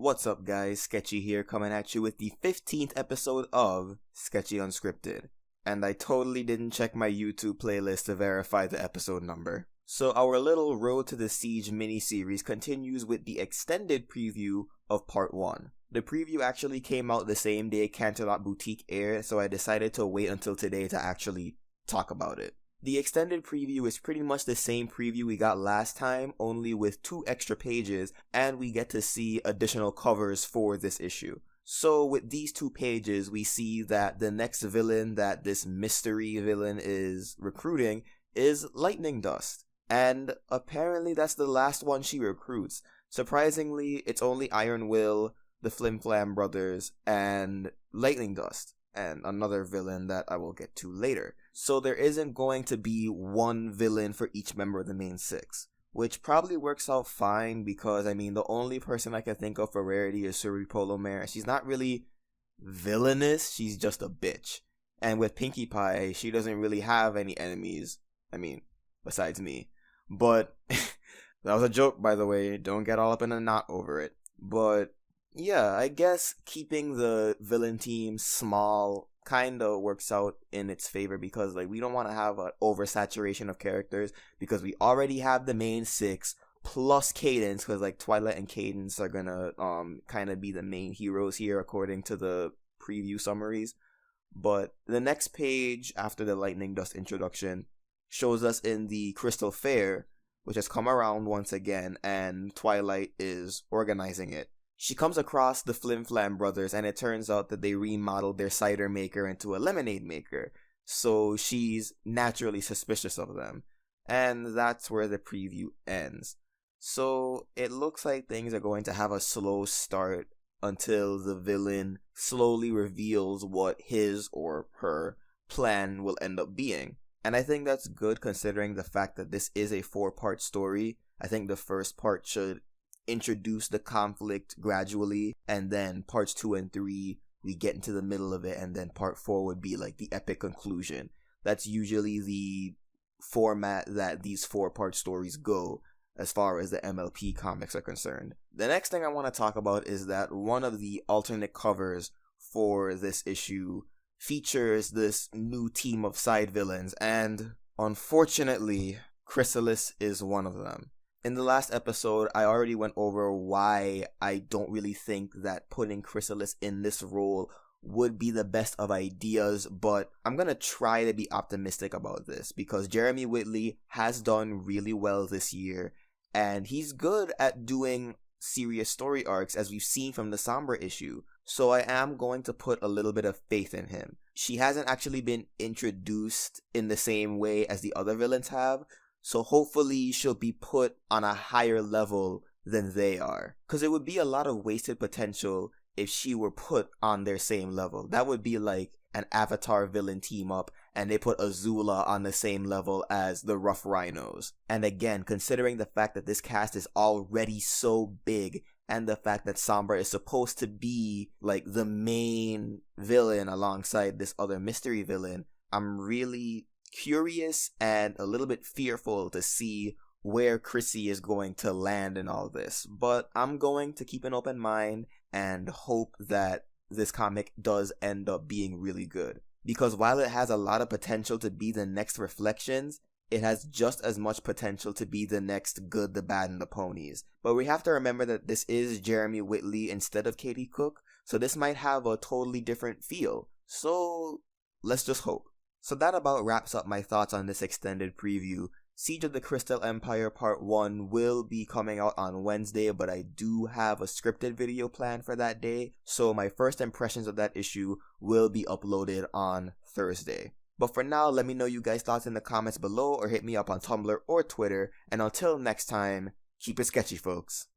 What's up guys, Sketchy here coming at you with the 15th episode of Sketchy Unscripted. And I totally didn't check my YouTube playlist to verify the episode number. So our little Road to the Siege miniseries continues with the extended preview of part 1. The preview actually came out the same day Canterlot Boutique aired, so I decided to wait until today to actually talk about it. The extended preview is pretty much the same preview we got last time, only with 2 extra pages, and we get to see additional covers for this issue. So with these 2 pages, we see that the next villain that this mystery villain is recruiting is Lightning Dust. And apparently that's the last one she recruits. Surprisingly, it's only Iron Will, the Flim Flam brothers, and Lightning Dust, and another villain that I will get to later. So there isn't going to be one villain for each member of the main 6, which probably works out fine because, the only person I can think of for Rarity is Suri Polomare. She's not really villainous, she's just a bitch. And with Pinkie Pie, she doesn't really have any enemies, besides me. But, that was a joke by the way, don't get all up in a knot over it. But, yeah, I guess keeping the villain team small kinda works out in its favor because we don't want to have an oversaturation of characters because we already have the main 6 plus Cadence because Twilight and Cadence are gonna kind of be the main heroes here according to the preview summaries. But the next page after the Lightning Dust introduction shows us in the Crystal Fair, which has come around once again, and Twilight is organizing it. She comes across the Flim Flam brothers, and it turns out that they remodeled their cider maker into a lemonade maker, so she's naturally suspicious of them. And that's where the preview ends. So it looks like things are going to have a slow start until the villain slowly reveals what his or her plan will end up being. And I think that's good considering the fact that this is a 4-part story. I think the first part should introduce the conflict gradually, and then parts 2 and 3 we get into the middle of it, and then part 4 would be the epic conclusion. That's usually the format that these 4-part stories go as far as the MLP comics are concerned. The next thing I want to talk about is that one of the alternate covers for this issue features this new team of side villains, and unfortunately Chrysalis is one of them. In the last episode, I already went over why I don't really think that putting Chrysalis in this role would be the best of ideas, but I'm gonna try to be optimistic about this because Jeremy Whitley has done really well this year, and he's good at doing serious story arcs as we've seen from the Sombra issue, so I am going to put a little bit of faith in him. She hasn't actually been introduced in the same way as the other villains have, so hopefully she'll be put on a higher level than they are. Because it would be a lot of wasted potential if she were put on their same level. That would be like an Avatar villain team up and they put Azula on the same level as the Rough Rhinos. And again, considering the fact that this cast is already so big and the fact that Sombra is supposed to be the main villain alongside this other mystery villain, I'm really curious and a little bit fearful to see where Chrissy is going to land in all this, but I'm going to keep an open mind and hope that this comic does end up being really good, because while it has a lot of potential to be the next Reflections, it has just as much potential to be the next Good, the Bad, and the Ponies. But we have to remember that this is Jeremy Whitley instead of Katie Cook, so this might have a totally different feel, so let's just hope. So that about wraps up my thoughts on this extended preview. Siege of the Crystal Empire Part 1 will be coming out on Wednesday, but I do have a scripted video planned for that day, so my first impressions of that issue will be uploaded on Thursday. But for now, let me know you guys' thoughts in the comments below or hit me up on Tumblr or Twitter, and until next time, keep it sketchy, folks.